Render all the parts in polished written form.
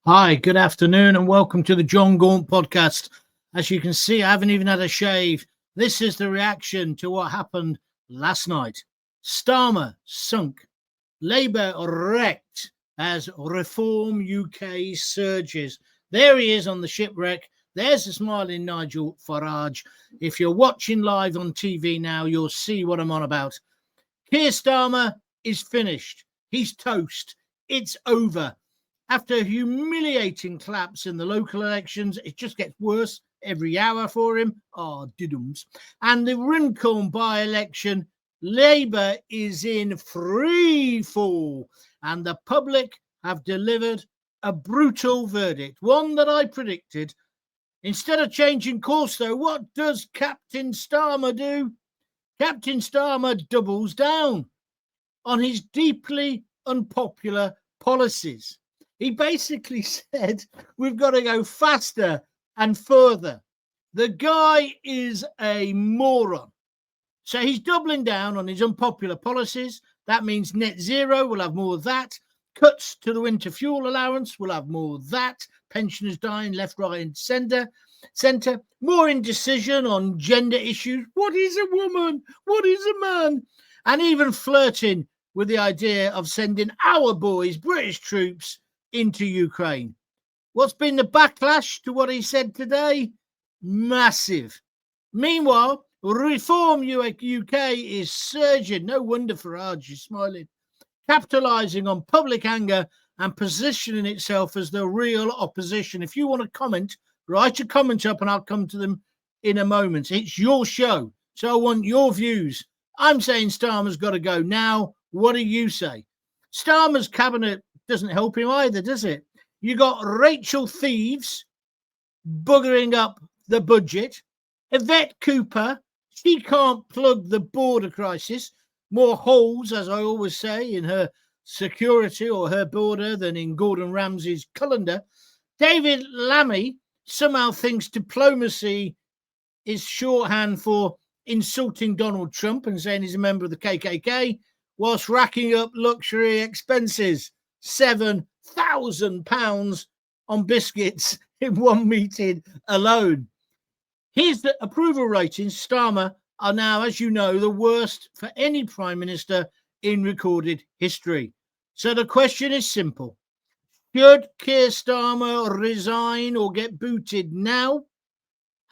Hi, good afternoon, and welcome to the John Gaunt podcast. As you can see, I haven't even had a shave. This is the reaction to what happened last night. Starmer sunk, Labour wrecked as Reform UK surges. There he is on the shipwreck. There's the smiling Nigel Farage. If you're watching live on TV now, you'll see what I'm on about. Keir Starmer is finished. He's toast. It's over. After a humiliating collapse in the local elections, it just gets worse every hour for him. Diddums. And the Runcorn by-election, Labour is in free fall. And the public have delivered a brutal verdict, one that I predicted. Instead of changing course, though, what does Captain Starmer do? Captain Starmer doubles down on his deeply unpopular policies. He basically said, we've got to go faster and further. The guy is a moron. So he's doubling down on his unpopular policies. That means net zero, we'll have more of that. Cuts to the winter fuel allowance, we'll have more of that. Pensioners dying left, right and centre. More indecision on gender issues. What is a woman? What is a man? And even flirting with the idea of sending our boys, British troops, into Ukraine. What's been the backlash to what he said today? Massive. Meanwhile, Reform UK is surging. No wonder Farage is smiling. Capitalising on public anger and positioning itself as the real opposition. If you want to comment, write your comments up and I'll come to them in a moment. It's your show, so I want your views. I'm saying Starmer's got to go now. What do you say? Starmer's cabinet doesn't help him either, does it? You got Rachel Thieves buggering up the budget. Yvette Cooper, she can't plug the border crisis. More holes, as I always say, in her security or her border than in Gordon Ramsay's colander. David Lammy somehow thinks diplomacy is shorthand for insulting Donald Trump and saying he's a member of the KKK, whilst racking up luxury expenses. £7,000 on biscuits in one meeting alone. His approval ratings, Starmer, are now, as you know, the worst for any Prime Minister in recorded history. So the question is simple. Should Keir Starmer resign or get booted now?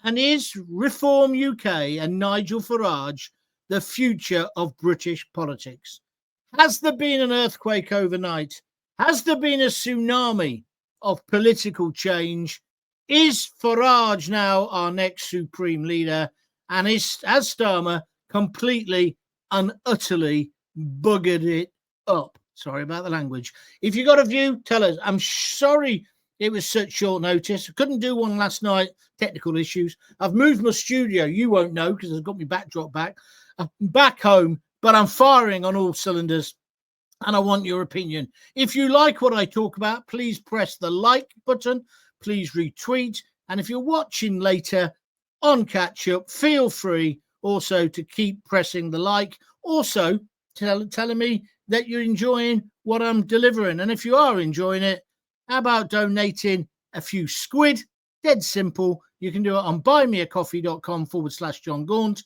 And is Reform UK and Nigel Farage the future of British politics? Has there been an earthquake overnight? Has there been a tsunami of political change? Is Farage now our next supreme leader? And has Starmer completely and utterly buggered it up? Sorry about the language. If you got a view, tell us. I'm sorry it was such short notice. I couldn't do one last night. Technical issues. I've moved my studio. You won't know because I've got my backdrop back. I'm back home, but I'm firing on all cylinders. And I want your opinion. If you like what I talk about, please press the like button. Please retweet. And if you're watching later on catch up, feel free also to keep pressing the like. Also, telling me that you're enjoying what I'm delivering. And if you are enjoying it, how about donating a few squid? Dead simple. You can do it on buymeacoffee.com/John Gaunt,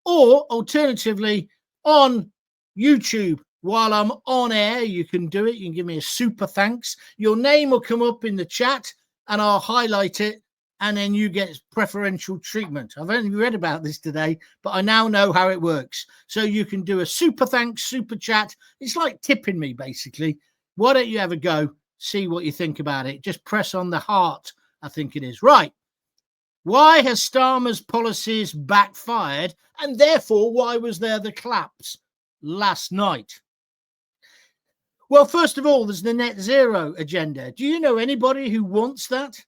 or alternatively on YouTube. While I'm on air, you can do it. You can give me a super thanks. Your name will come up in the chat and I'll highlight it, and then you get preferential treatment. I've only read about this today, but I now know how it works. So you can do a super thanks, super chat. It's like tipping me, basically. Why don't you have a go? See what you think about it. Just press on the heart, I think it is. Right. Why has Starmer's policies backfired? And therefore, why was there the collapse last night? Well, first of all, there's the net zero agenda. Do you know anybody who wants that?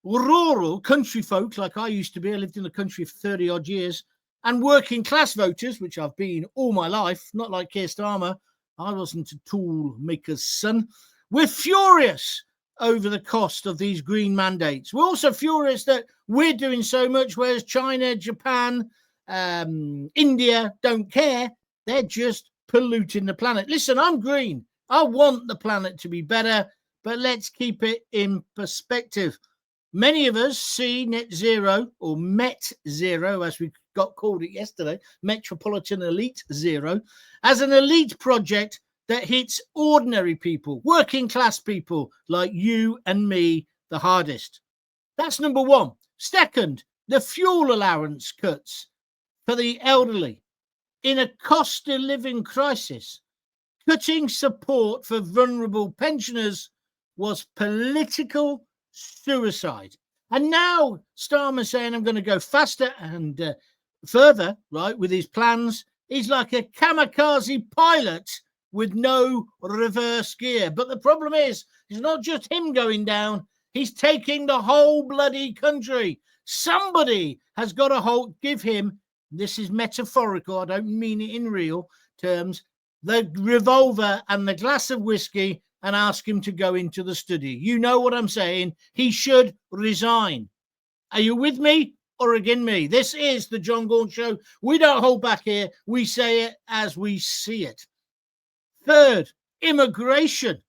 Rural country folk, like I used to be, I lived in the country for 30 odd years, and working class voters, which I've been all my life, not like Keir Starmer, I wasn't a tool maker's son, we're furious over the cost of these green mandates. We're also furious that we're doing so much, whereas China, Japan, India don't care. They're just polluting the planet. Listen, I'm green. I want the planet to be better, but let's keep it in perspective. Many of us see net zero, or Met Zero, as we called it yesterday, Metropolitan Elite Zero, as an elite project that hits ordinary people, working class people like you and me the hardest. That's number one. Second, the fuel allowance cuts for the elderly. In a cost of living crisis, cutting support for vulnerable pensioners was political suicide. And now Starmer saying I'm going to go faster and further, right, with his plans. He's like a kamikaze pilot with no reverse gear. But the problem is, it's not just him going down. He's taking the whole bloody country. Somebody has got to give him, this is metaphorical, I don't mean it in real terms, the revolver and the glass of whiskey and ask him to go into the study. You know what I'm saying? He should resign. Are you with me or against me? This is the John Gaunt Show. We don't hold back here. We say it as we see it. Third, immigration.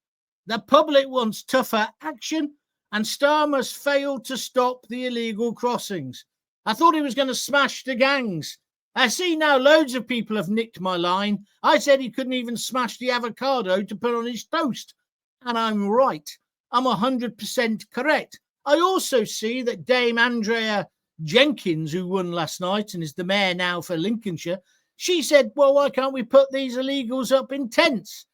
The public wants tougher action, and Starmer's failed to stop the illegal crossings. I thought he was going to smash the gangs. I see now loads of people have nicked my line. I said he couldn't even smash the avocado to put on his toast. And I'm right. I'm 100% correct. I also see that Dame Andrea Jenkins, who won last night and is the mayor now for Lincolnshire, she said, well, why can't we put these illegals up in tents?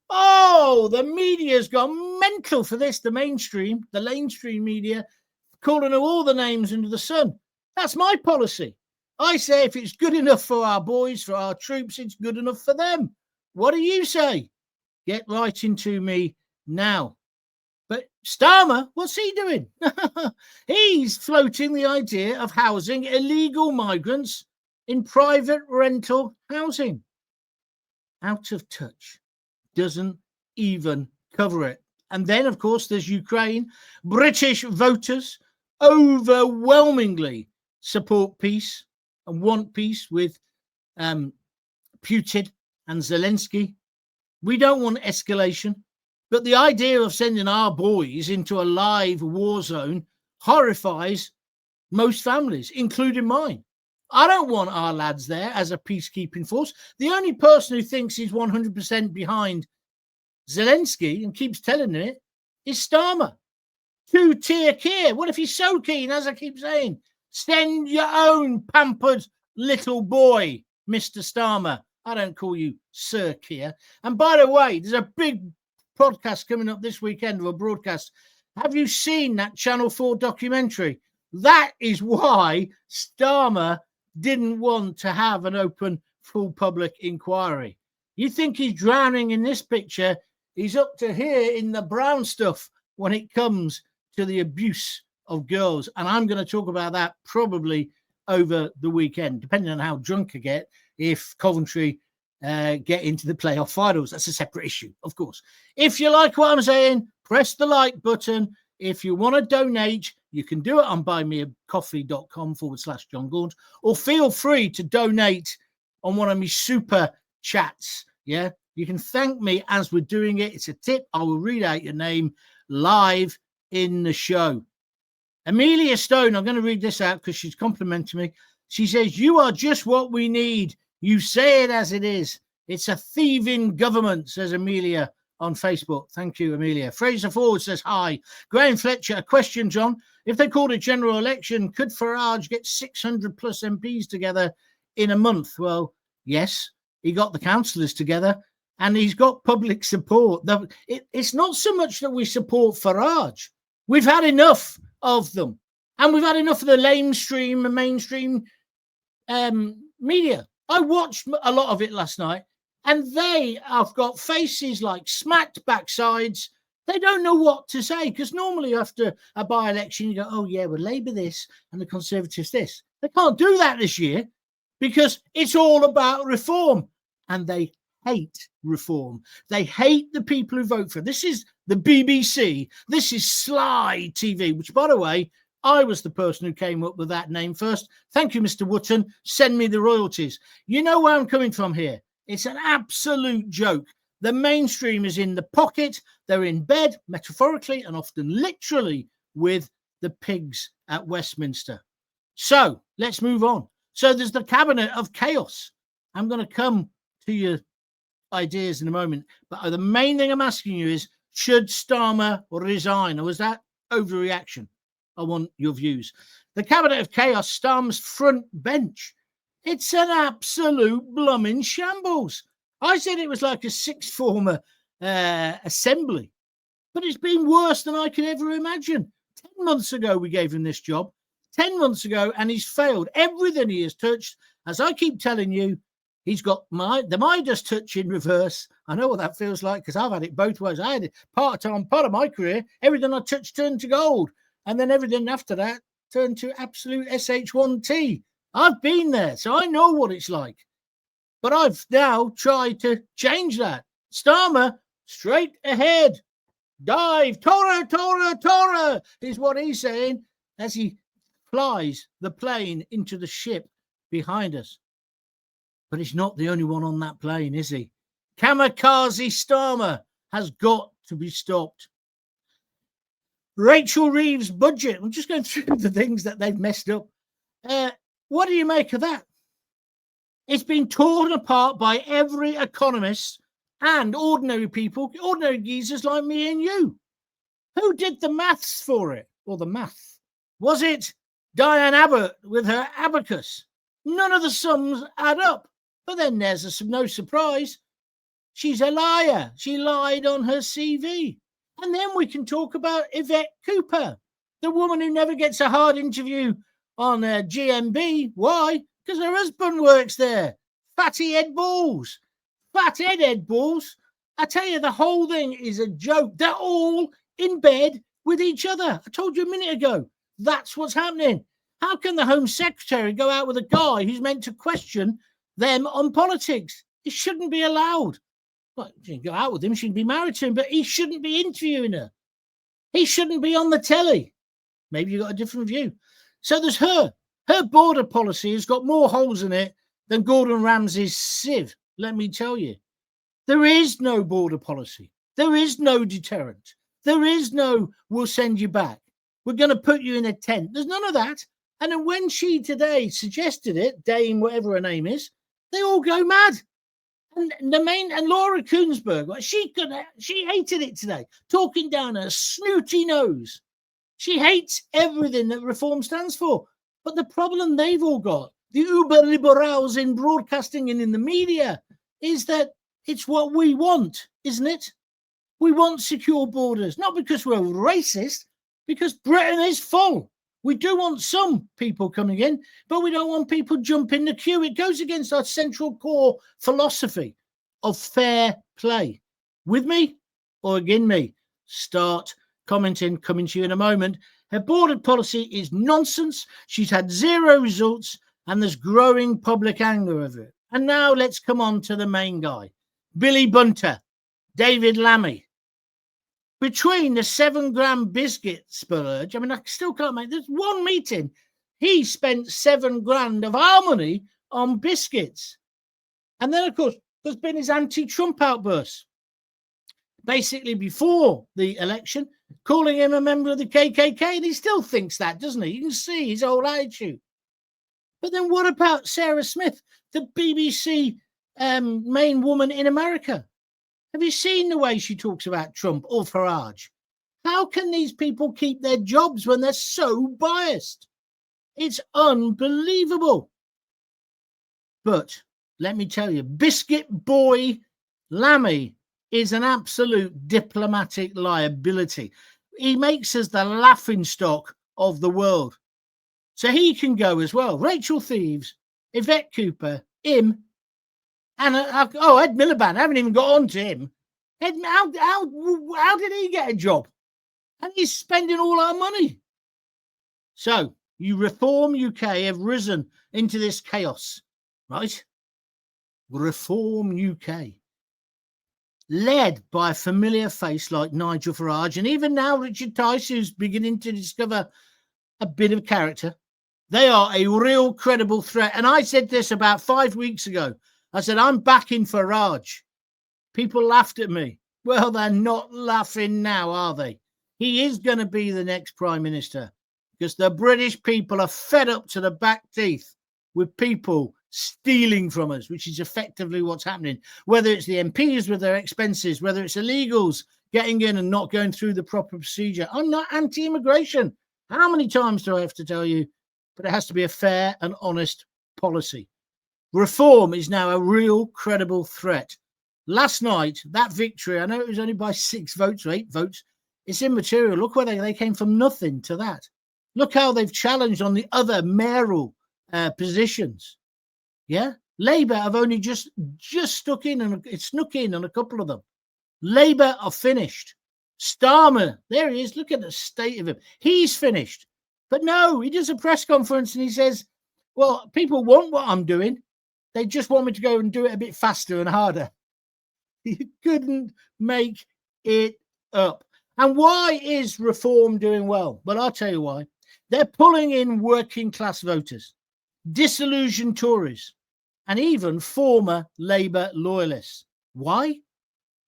Oh, the media's gone mental for this. The mainstream media, calling all the names under the sun. That's my policy. I say if it's good enough for our boys, for our troops, it's good enough for them. What do you say? Get right into me now. But Starmer, what's he doing? He's floating the idea of housing illegal migrants in private rental housing. Out of touch. Doesn't even cover it. And then, of course, there's Ukraine. British voters overwhelmingly support peace and want peace with Putin and Zelensky. We don't want escalation. But the idea of sending our boys into a live war zone horrifies most families, including mine. I don't want our lads there as a peacekeeping force. The only person who thinks he's 100% behind Zelensky and keeps telling it is Starmer. Two-tier care. What if he's so keen, as I keep saying? Send your own pampered little boy, Mr. Starmer. I don't call you Sir Keir. And by the way, there's a big podcast coming up this weekend, or a broadcast. Have you seen that Channel 4 documentary? That is why Starmer didn't want to have an open, full public inquiry. You think he's drowning in this picture? He's up to here in the brown stuff when it comes to the abuse of girls. And I'm going to talk about that probably over the weekend, depending on how drunk I get, if Coventry get into the playoff finals. That's a separate issue, of course. If you like what I'm saying, press the like button. If you want to donate, you can do it on buymeacoffee.com/John Gaunt, or feel free to donate on one of my super chats. Yeah, you can thank me as we're doing it. It's a tip. I will read out your name live in the show. Amelia Stone, I'm going to read this out because she's complimenting me. She says, you are just what we need. You say it as it is. It's a thieving government, says Amelia on Facebook. Thank you, Amelia. Fraser Ford says, hi. Graham Fletcher, a question, John. If they called a general election, could Farage get 600 plus MPs together in a month? Well, yes, he got the councillors together and he's got public support. It's not so much that we support Farage. We've had enough of them. And we've had enough of the lamestream and mainstream media. I watched a lot of it last night, and they have got faces like smacked backsides. They don't know what to say, because normally after a by-election, you go, oh, yeah, well, Labour this and the Conservatives this. They can't do that this year because it's all about reform, and they hate reform. They hate the people who vote for it. This is the BBC. This is Sly TV, which, by the way, I was the person who came up with that name first. Thank you, Mr. Wootton. Send me the royalties. You know where I'm coming from here. It's an absolute joke. The mainstream is in the pocket. They're in bed, metaphorically and often literally, with the pigs at Westminster. So let's move on. So there's the cabinet of chaos. I'm going to come to your ideas in a moment, but the main thing I'm asking you is, should Starmer resign, or was that overreaction? I want your views. The cabinet of chaos, Starmer's front bench. It's an absolute blooming shambles. I said it was like a sixth form assembly, but it's been worse than I could ever imagine. 10 months ago, we gave him this job. 10 months ago, and he's failed. Everything he has touched, as I keep telling you, he's got the Midas touch in reverse. I know what that feels like because I've had it both ways. I had it part of my career. Everything I touched turned to gold. And then everything after that turned to absolute SH1T. I've been there, so I know what it's like. But I've now tried to change that. Starmer, straight ahead. Dive, Tora, Tora, Tora, is what he's saying as he flies the plane into the ship behind us. But he's not the only one on that plane, is he? Kamikaze Starmer has got to be stopped. Rachel Reeves' budget. I'm just going through the things that they've messed up. What do you make of that? It's been torn apart by every economist and ordinary people, ordinary geezers like me and you. Who did the maths for it? Or the math? Was it Diane Abbott with her abacus? None of the sums add up. But then there's no surprise. She's a liar. She lied on her CV. And then we can talk about Yvette Cooper, the woman who never gets a hard interview on GMB. Why? Because her husband works there. Fatty head balls. Fat head balls. I tell you, the whole thing is a joke. They're all in bed with each other. I told you a minute ago. That's what's happening. How can the Home Secretary go out with a guy who's meant to question them on politics? It shouldn't be allowed. Well, she can go out with him, she can be married to him, but he shouldn't be interviewing her. He shouldn't be on the telly. Maybe you've got a different view. So there's her. Her border policy has got more holes in it than Gordon Ramsay's sieve, let me tell you. There is no border policy. There is no deterrent. There is no, we'll send you back. We're going to put you in a tent. There's none of that. And then when she today suggested it, Dame, whatever her name is, they all go mad. And Laura Kuenssberg, she hated it today, talking down her snooty nose. She hates everything that reform stands for. But the problem they've all got, the uber liberals in broadcasting and in the media, is that it's what we want, isn't it? We want secure borders, not because we're racist, because Britain is full. We do want some people coming in, but we don't want people jumping the queue. It goes against our central core philosophy of fair play. With me or against me? Start commenting, coming to you in a moment. Her border policy is nonsense. She's had zero results and there's growing public anger over it. And now let's come on to the main guy. Billy Bunter, David Lammy. Between the 7 gram biscuit splurge, I mean, I still can't make this one meeting. He spent 7 grand of our money on biscuits. And then, of course, there's been his anti-Trump outburst. Basically, before the election, calling him a member of the KKK. And he still thinks that, doesn't he? You can see his whole attitude. But then what about Sarah Smith, the BBC main woman in America? Have you seen the way she talks about Trump or Farage? How can these people keep their jobs when they're so biased? It's unbelievable. But let me tell you, Biscuit Boy Lammy is an absolute diplomatic liability. He makes us the laughingstock of the world. So he can go as well. Rachel Thieves, Yvette Cooper, him, and Ed Miliband. I haven't even got on to him. How did he get a job? And he's spending all our money. So you Reform UK have risen into this chaos, right? Reform UK, led by a familiar face like Nigel Farage, and even now Richard Tice, who's beginning to discover a bit of character. They are a real credible threat. And I said this about 5 weeks ago. I said, I'm backing Farage People laughed at me. Well, they're not laughing now, are they? He is going to be the next Prime Minister because the British people are fed up to the back teeth with people stealing from us, which is effectively what's happening. Whether it's the MPs with their expenses, whether it's illegals getting in and not going through the proper procedure. I'm not anti-immigration. How many times do I have to tell you? But it has to be a fair and honest policy. Reform is now a real credible threat. Last night, that victory, I know it was only by 6 votes or 8 votes, it's immaterial. Look where they came from nothing to that. Look how they've challenged on the other mayoral positions. Yeah, Labour have only just snuck in on a couple of them. Labour are finished. Starmer, there he is. Look at the state of him. He's finished. But no, he does a press conference and he says, well, people want what I'm doing. They just want me to go and do it a bit faster and harder. You couldn't make it up. And why is Reform doing well? Well, I'll tell you why. They're pulling in working class voters, disillusioned Tories, and even former Labour loyalists. Why?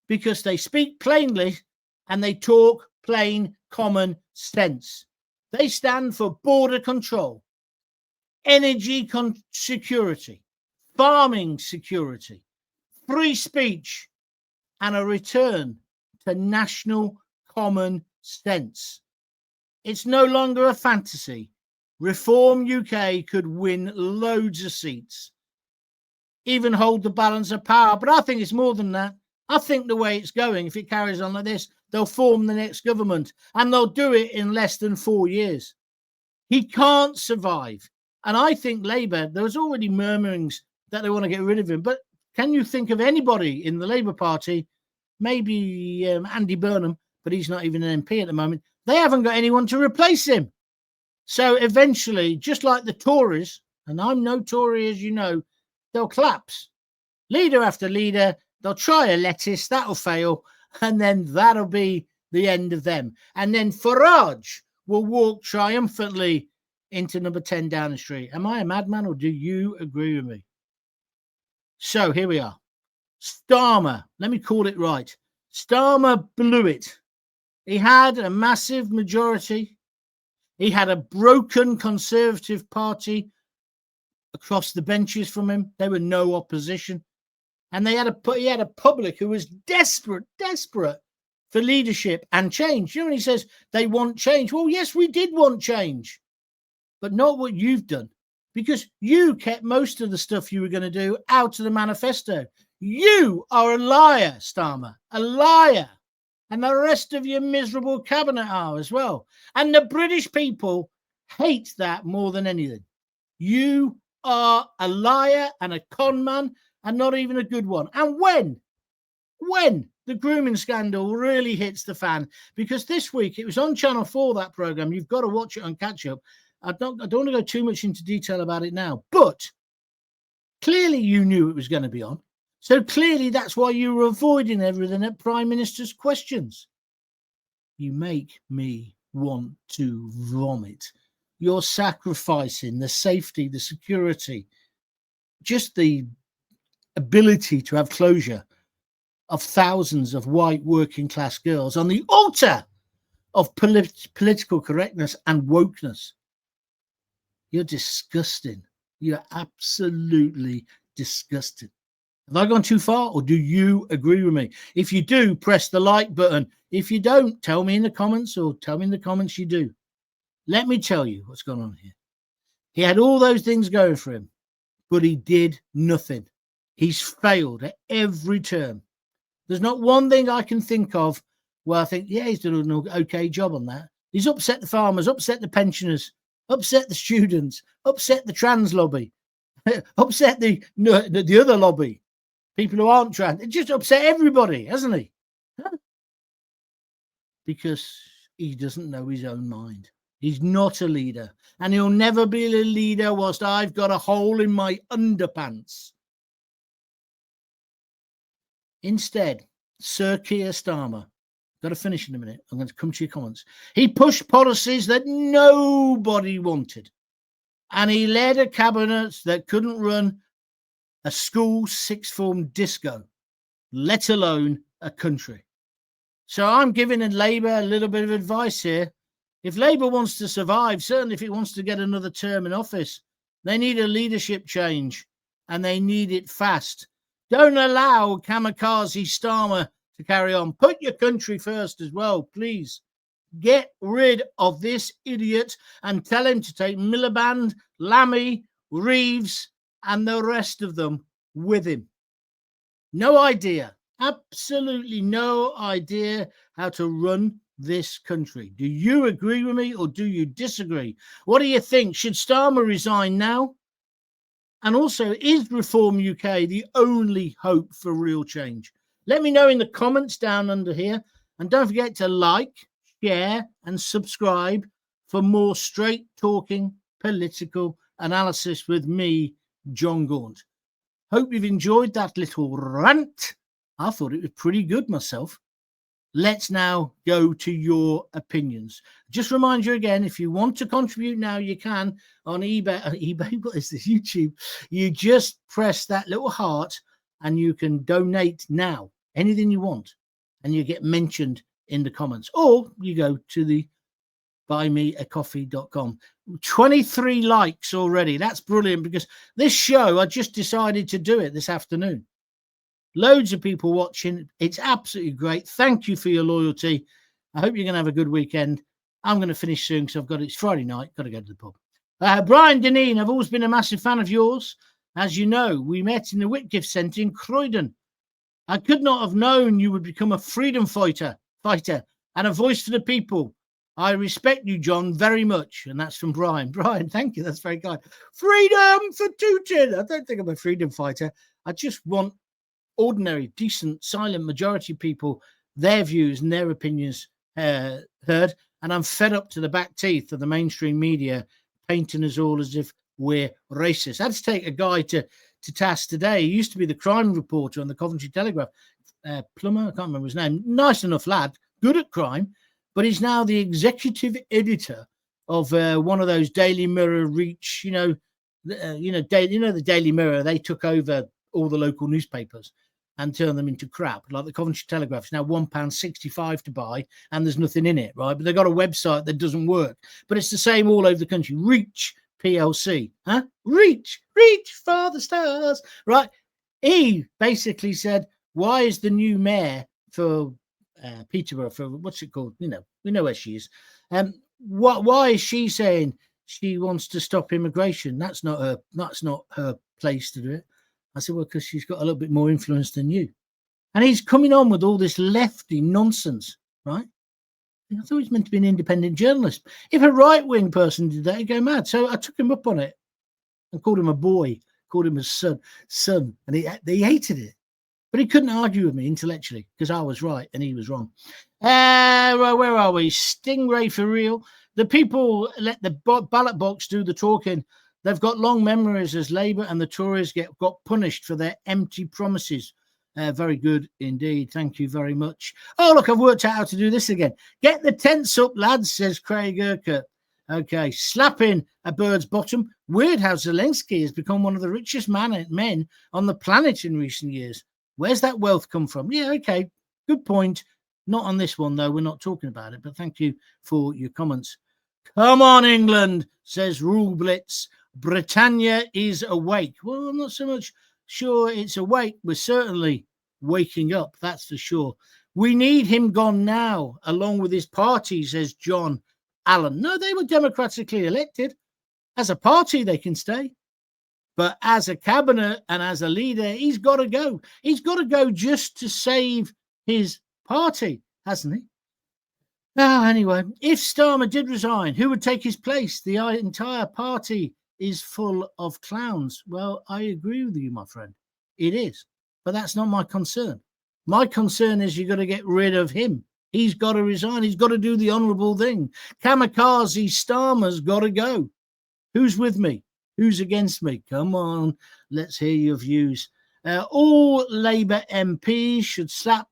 Because they speak plainly and they talk plain common sense. They stand for border control, energy security, farming security, free speech, and a return to national common sense. It's no longer a fantasy. Reform UK could win loads of seats, even hold the balance of power. But I think it's more than that. I think the way it's going, if it carries on like this, they'll form the next government and they'll do it in less than 4 years. He can't survive. And I think Labour, there was already murmurings that they want to get rid of him. But can you think of anybody in the Labour Party, maybe Andy Burnham, but he's not even an MP at the moment. They haven't got anyone to replace him. So eventually, just like the Tories, and I'm no Tory, as you know, they'll collapse. Leader after leader, they'll try a lettuce, that'll fail, and then that'll be the end of them. And then Farage will walk triumphantly into number 10 Downing Street. Am I a madman or do you agree with me? So here we are. Starmer, let me call it right. Starmer blew it. He had a massive majority. He had a broken Conservative Party across the benches from him. There were no opposition. And he had a public who was desperate for leadership and change. You know, when he says they want change. Well, yes, we did want change, but not what you've done, because you kept most of the stuff you were going to do out of the manifesto. You are a liar, Starmer, a liar. And the rest of your miserable cabinet are as well. And the British people hate that more than anything. You are a liar and a con man, and not even a good one. And when the grooming scandal really hits the fan, because this week it was on Channel 4, that program. You've got to watch it on catch up. I don't want to go too much into detail about it now, but clearly you knew it was going to be on. So clearly that's why you were avoiding everything at Prime Minister's questions. You make me want to vomit. You're sacrificing the safety, the security, just the ability to have closure of thousands of white working class girls on the altar of political correctness and wokeness. You're disgusting. You're absolutely disgusting. Have I gone too far, or do you agree with me? If you do, press the like button. If you don't, tell me in the comments, or tell me in the comments you do. Let me tell you what's going on here. He had all those things going for him, but he did nothing. He's failed at every turn. There's not one thing I can think of where I think, yeah, he's done an okay job on that. He's upset the farmers, upset the pensioners, upset the students, upset the trans lobby, upset the other lobby. People who aren't trans, it just upset everybody, hasn't he? Huh? Because he doesn't know his own mind. He's not a leader, and he'll never be a leader whilst I've got a hole in my underpants. Instead, Sir Keir Starmer, got to finish in a minute. I'm going to come to your comments. He pushed policies that nobody wanted, and he led a cabinet that couldn't run a school sixth form disco. let alone a country. So I'm giving Labour a little bit of advice here. If Labour wants to survive, certainly if it wants to get another term in office, they need a leadership change, and they need it fast. Don't allow kamikaze Starmer to carry on. Put your country first as well, please. Get rid of this idiot and tell him to take Miliband, Lammy, Reeves, and the rest of them with him. No idea, absolutely no idea how to run this country. Do you agree with me or do you disagree? What do you think? Should Starmer resign now? And also, is Reform UK the only hope for real change? Let me know in the comments down under here. And don't forget to like, share and subscribe for more straight talking political analysis with me, John Gaunt. Hope you've enjoyed that little rant. I thought it was pretty good myself. Let's now go to your opinions. Just remind you again, if you want to contribute now, you can on eBay. What is this? YouTube. You just press that little heart and you can donate now, anything you want, and you get mentioned in the comments. Or you go to the buymeacoffee.com. 23 likes already. That's brilliant, because this show, I just decided to do it this afternoon. Loads of people watching. It's absolutely great. Thank you for your loyalty. I hope you're going to have a good weekend. I'm going to finish soon because it's Friday night. Got to go to the pub. Brian Deneen, I've always been a massive fan of yours. As you know, we met in the Whitgift Centre in Croydon. I could not have known you would become a freedom fighter and a voice for the people. I respect you, John, very much. And that's from Brian. Brian, thank you. That's very kind. Freedom for Tooting. I don't think I'm a freedom fighter. I just want ordinary, decent, silent majority people, their views and their opinions heard. And I'm fed up to the back teeth of the mainstream media painting us all as if we're racist. I had to take a guy to task today. He used to be the crime reporter on the Coventry Telegraph. Plummer, I can't remember his name. Nice enough lad, good at crime, but he's now the executive editor of one of those Daily Mirror Reach. The Daily Mirror. They took over all the local newspapers and turn them into crap. Like the Coventry Telegraph is now £1.65 to buy, and there's nothing in it, right? But they've got a website that doesn't work. But it's the same all over the country. Reach PLC, huh? Reach for the stars, right? He basically said, why is the new mayor for Peterborough, for what's it called? We know where she is. Why is she saying she wants to stop immigration? That's not her place to do it. I said, well, because she's got a little bit more influence than you. And he's coming on with all this lefty nonsense, right? I thought he was meant to be an independent journalist. If a right-wing person did that, he'd go mad. So I took him up on it and called him a boy, called him a son, and they hated it. But he couldn't argue with me intellectually because I was right and he was wrong. Where are we? Stingray for real. The people let the ballot box do the talking. They've got long memories as Labour and the Tories got punished for their empty promises. Very good indeed. Thank you very much. Oh, look, I've worked out how to do this again. Get the tents up, lads, says Craig Urquhart. Okay, slapping a bird's bottom. Weird how Zelensky has become one of the richest men on the planet in recent years. Where's that wealth come from? Yeah, okay, good point. Not on this one, though. We're not talking about it, but thank you for your comments. Come on, England, says Rule Blitz. Britannia is awake. Well, I'm not so much sure it's awake. We're certainly waking up, that's for sure. We need him gone now, along with his party, says John Allen. No, they were democratically elected. As a party, they can stay. But as a cabinet and as a leader, he's got to go. He's got to go just to save his party, hasn't he? Anyway, if Starmer did resign, who would take his place? The entire party is full of clowns. Well, I agree with you, my friend. It is. But that's not my concern. My concern is you've got to get rid of him. He's got to resign. He's got to do the honourable thing. Kamikaze Starmer's got to go. Who's with me? Who's against me? Come on, let's hear your views. All Labour MPs should step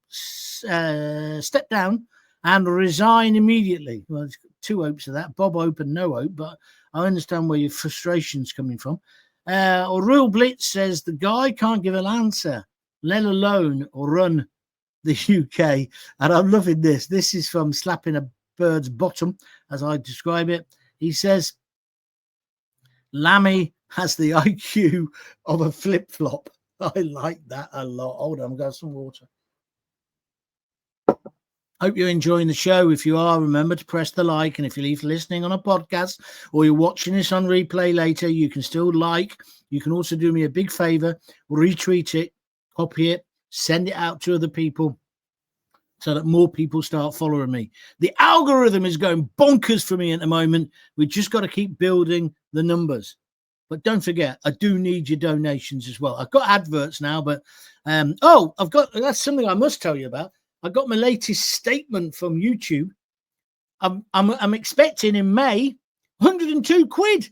down and resign immediately. Well, there's two hopes of that. Bob hope and no hope, but I understand where your frustration's coming from. Or Real Blitz says the guy can't give an answer. let alone run the UK. And I'm loving this. This is from Slapping a Bird's Bottom, as I describe it. He says, Lammy has the IQ of a flip-flop. I like that a lot. Hold on, I've got some water. Hope you're enjoying the show. If you are, remember to press the like. And if you're listening on a podcast or you're watching this on replay later, you can still like. You can also do me a big favor, retweet it, copy it, send it out to other people so that more people start following me. The algorithm is going bonkers for me at the moment. We've just got to keep building the numbers. But don't forget, I do need your donations as well. I've got adverts now, but that's something I must tell you about. I got my latest statement from YouTube. I'm expecting in May 102 quid.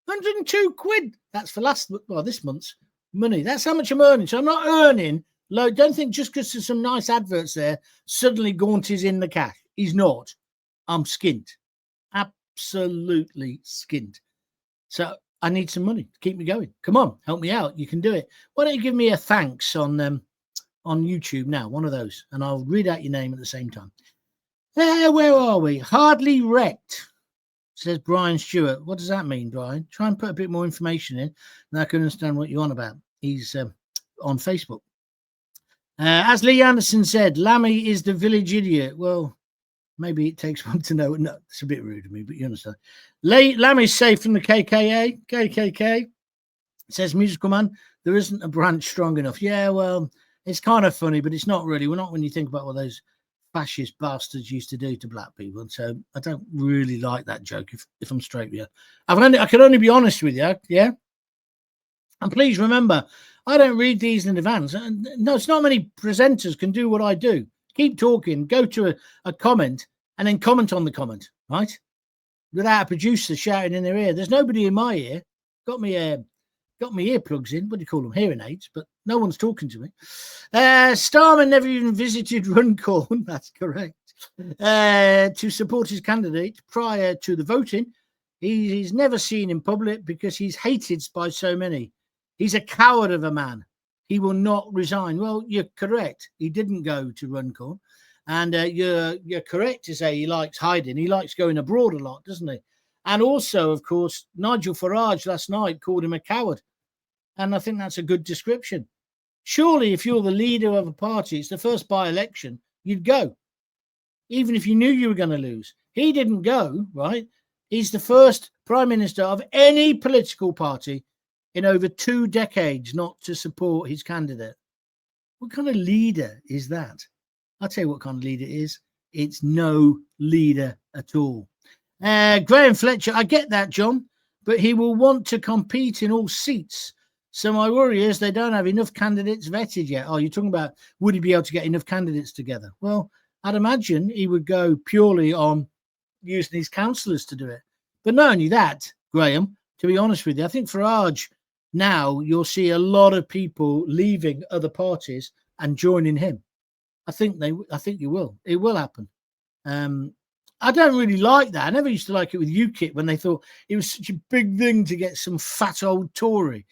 102 quid. That's for this month's money. That's how much I'm earning. So I'm not earning low. Don't think just because there's some nice adverts there, suddenly Gaunt is in the cash. He's not. I'm skint. Absolutely skint. So I need some money to keep me going. Come on, help me out. You can do it. Why don't you give me a thanks on YouTube now, one of those, and I'll read out your name at the same time. Where are we? Hardly wrecked, says Brian Stewart. What does that mean, Brian? Try and put a bit more information in, and I can understand what you're on about. He's on Facebook. As Lee Anderson said, Lammy is the village idiot. Well, maybe it takes one to know. No, it's a bit rude of me, but you understand. Lammy's safe from the KKK. Says Musical Man, there isn't a branch strong enough. Yeah, well, it's kind of funny, but it's not really. We're not when you think about what those fascist bastards used to do to black people. And so I don't really like that joke, if I'm straight with you. I can only be honest with you, yeah? And please remember, I don't read these in advance. And no, it's not many presenters can do what I do. Keep talking, go to a comment, and then comment on the comment, right? Without a producer shouting in their ear. There's nobody in my ear. Got my earplugs in. What do you call them? Hearing aids. But no one's talking to me. Starmer never even visited Runcorn. That's correct. To support his candidate prior to the voting. He's never seen in public because he's hated by so many. He's a coward of a man. He will not resign. Well, you're correct. He didn't go to Runcorn. And you're correct to say he likes hiding. He likes going abroad a lot, doesn't he? And also, of course, Nigel Farage last night called him a coward. And I think that's a good description. Surely, if you're the leader of a party, it's the first by-election, you'd go. Even if you knew you were going to lose. He didn't go, right? He's the first prime minister of any political party in over 2 decades not to support his candidate. What kind of leader is that? I'll tell you what kind of leader it is. It's no leader at all. Graham Fletcher, I get that, John, but he will want to compete in all seats. So my worry is they don't have enough candidates vetted yet. Oh, you're talking about would he be able to get enough candidates together? Well, I'd imagine he would go purely on using his councillors to do it. But not only that, Graham, to be honest with you, I think Farage now you'll see a lot of people leaving other parties and joining him. I think you will. It will happen. I don't really like that. I never used to like it with UKIP when they thought it was such a big thing to get some fat old Tory.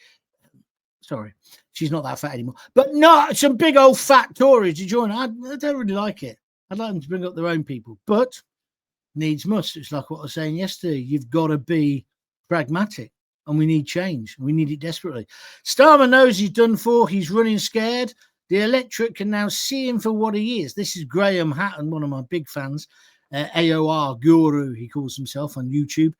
Sorry, she's not that fat anymore. But not some big old fat Tory to join. I don't really like it. I'd like them to bring up their own people. But needs must. It's like what I was saying yesterday. You've got to be pragmatic. And we need change. We need it desperately. Starmer knows he's done for. He's running scared. The electorate can now see him for what he is. This is Graham Hatton, one of my big fans. AOR guru, he calls himself on YouTube.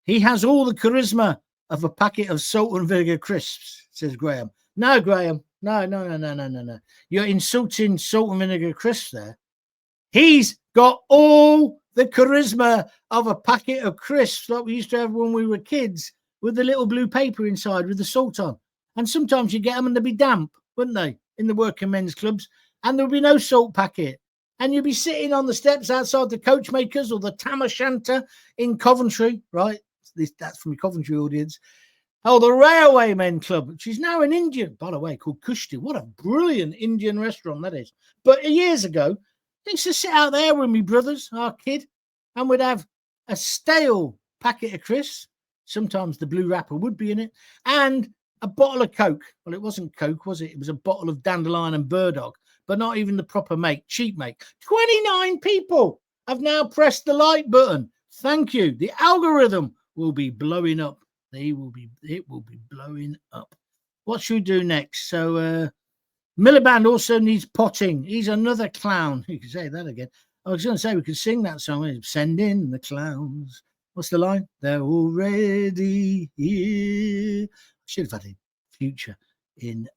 He has all the charisma of a packet of salt and vinegar crisps, says Graham. No, Graham. No. You're insulting salt and vinegar crisps there. He's got all the charisma of a packet of crisps like we used to have when we were kids with the little blue paper inside with the salt on. And sometimes you get them and they'd be damp, wouldn't they, in the working men's clubs? And there'll be no salt packet. And you'll be sitting on the steps outside the Coachmakers or the Tam O'Shanter in Coventry, right? That's from the Coventry audience. Oh, the Railway Men Club, which is now an Indian, by the way, called Kushti. What a brilliant Indian restaurant that is. But years ago, I used to sit out there with me brothers, our kid, and we'd have a stale packet of crisps. Sometimes the blue wrapper would be in it. And a bottle of Coke. Well, it wasn't Coke, was it? It was a bottle of Dandelion and Burdock, but not even the proper make, cheap make. 29 people have now pressed the like button. Thank you. The algorithm will be blowing up. It will be blowing up. What should we do next? So Miliband also needs potting. He's another clown. You can say that again. I was going to say we could sing that song. Send in the clowns. What's the line? They're already here. I should have had a future in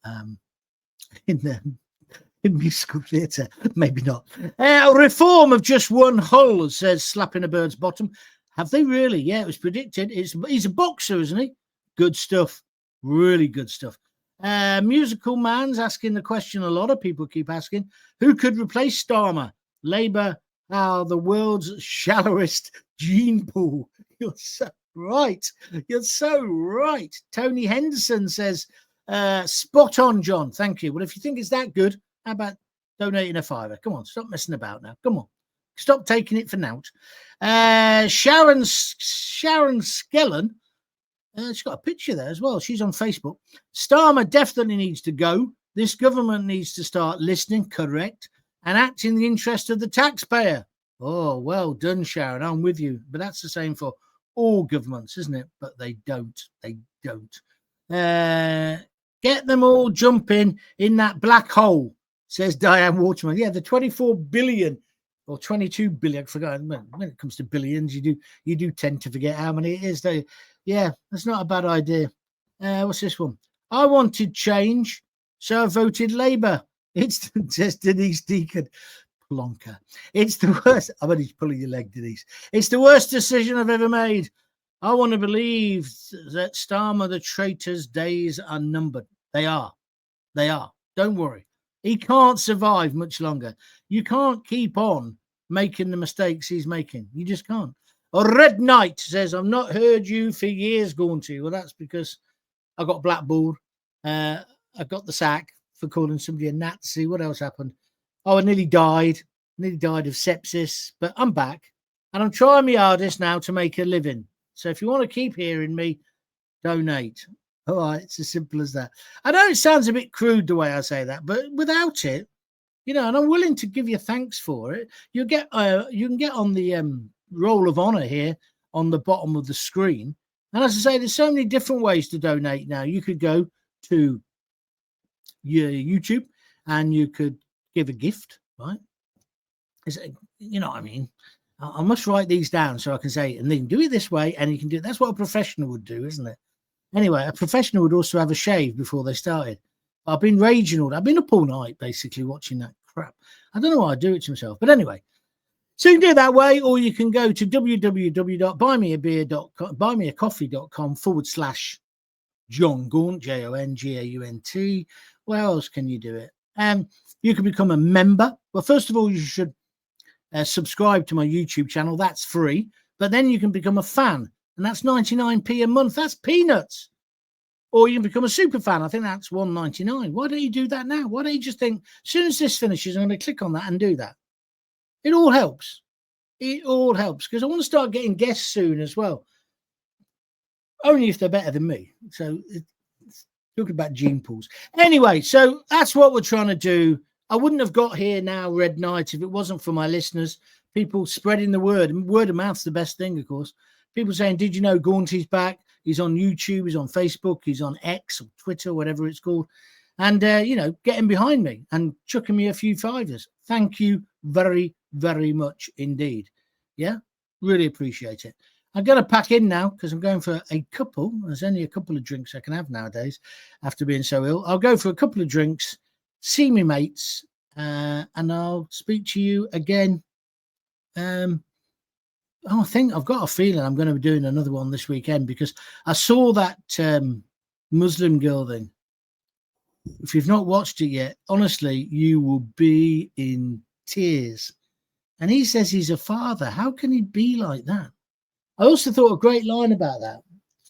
musical theatre. Maybe not. Reform of just one hull, says slapping a bird's bottom. Have they really? Yeah, it was predicted. He's a boxer, isn't he? Good stuff. Really good stuff. Musical Man's asking the question a lot of people keep asking. Who could replace Starmer? Labour are the world's shallowest gene pool. You're so right. You're so right. Tony Henderson says, spot on, John. Thank you. Well, if you think it's that good, how about donating a £5? Come on, stop messing about now. Come on. Stop taking it for nout. Sharon Skellen, she's got a picture there as well. She's on Facebook. Starmer definitely needs to go. This government needs to start listening, correct, and act in the interest of the taxpayer. Oh, well done, Sharon. I'm with you. But that's the same for all governments, isn't it? But they don't. They don't. Get them all jumping in that black hole, says Diane Waterman. Yeah, the 24 billion or 22 billion. I forgot. When it comes to billions, you do tend to forget how many it is. Yeah, that's not a bad idea. What's this one? I wanted change, so I voted Labour. It's just Denise Deacon. Plonker. It's the worst. I bet he's pulling your leg, Denise. It's the worst decision I've ever made. I want to believe that Starmer, the traitor's days are numbered. They are. They are. Don't worry. He can't survive much longer. You can't keep on making the mistakes he's making. You just can't. Red Knight says, I've not heard you for years, Gaunty. Well, that's because I got blackballed. I got the sack for calling somebody a Nazi. What else happened? Oh, I nearly died of sepsis, but I'm back and I'm trying my hardest now to make a living. So if you want to keep hearing me, donate. All right, it's as simple as that. I know it sounds a bit crude the way I say that, but without it, and I'm willing to give you thanks for it. You can get on the roll of honor here on the bottom of the screen. And as I say, there's so many different ways to donate now. You could go to your YouTube and you could give a gift, right? You know what I mean? I must write these down so I can say, and then do it this way, and you can do it. That's what a professional would do, isn't it? Anyway, a professional would also have a shave before they started. I've been raging I've been up all night basically watching that crap. I don't know why I do it to myself, but anyway. So you can do it that way, or you can go to www.buymeacoffee.com/John Gaunt, JONGAUNT. Where else can you do it? You can become a member. Well, first of all, you should subscribe to my YouTube channel. That's free. But then you can become a fan, and that's 99p a month. That's peanuts. Or you can become a super fan. I think that's $1.99. Why don't you do that now? Why don't you just think, as soon as this finishes, I'm going to click on that and do that? It all helps. It all helps because I want to start getting guests soon as well. Only if they're better than me. So talking about gene pools. Anyway, so that's what we're trying to do. I wouldn't have got here now, Red Knight, if it wasn't for my listeners, people spreading the word. And word of mouth's the best thing, of course. People saying, did you know Gaunty's back? He's on YouTube, he's on Facebook, he's on X or Twitter, whatever it's called. And, getting behind me and chucking me a few fivers. Thank you very, very much indeed. Yeah, really appreciate it. I'm going to pack in now because I'm going for a couple. There's only a couple of drinks I can have nowadays after being so ill. I'll go for a couple of drinks, see me mates, and I'll speak to you again. I think I've got a feeling I'm going to be doing another one this weekend because I saw that Muslim girl thing. If you've not watched it yet, honestly, you will be in tears. And he says he's a father. How can he be like that? I also thought a great line about that.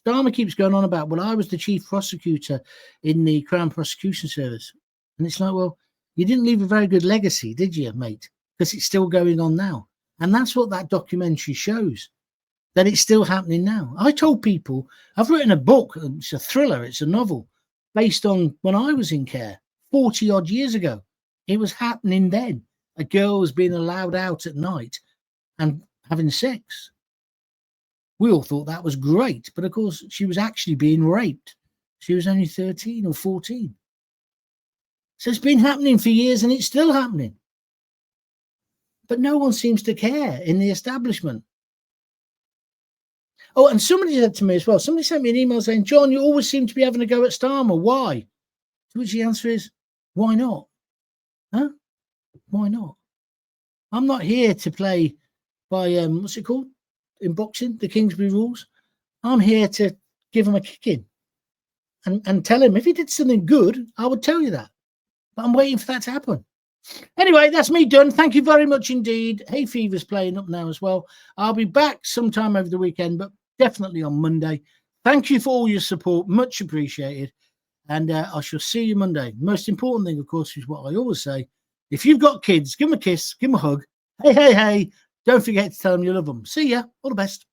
Starmer keeps going on about, well, I was the chief prosecutor in the Crown Prosecution Service. And it's like, well, you didn't leave a very good legacy, did you, mate? Because it's still going on now. And that's what that documentary shows, that it's still happening now. I told people, I've written a book. It's a thriller. It's a novel based on when I was in care 40 odd years ago. It was happening then. A girl was being allowed out at night and having sex. We all thought that was great, but of course she was actually being raped. She was only 13 or 14. So it's been happening for years and it's still happening. But no one seems to care in the establishment. Oh, and somebody said to me as well, somebody sent me an email saying, John, you always seem to be having a go at Starmer. Why? To which the answer is, why not? Huh? Why not? I'm not here to play by, what's it called? In boxing, the Kingsbury rules. I'm here to give him a kick in and tell him if he did something good, I would tell you that. But I'm waiting for that to happen. Anyway, that's me done. Thank you very much indeed. Hay Fever's playing up now as well. I'll be back sometime over the weekend, but definitely on Monday. Thank you for all your support. Much appreciated. And I shall see you Monday. Most important thing, of course, is what I always say. If you've got kids, give them a kiss, give them a hug. Hey, hey, hey. Don't forget to tell them you love them. See ya. All the best.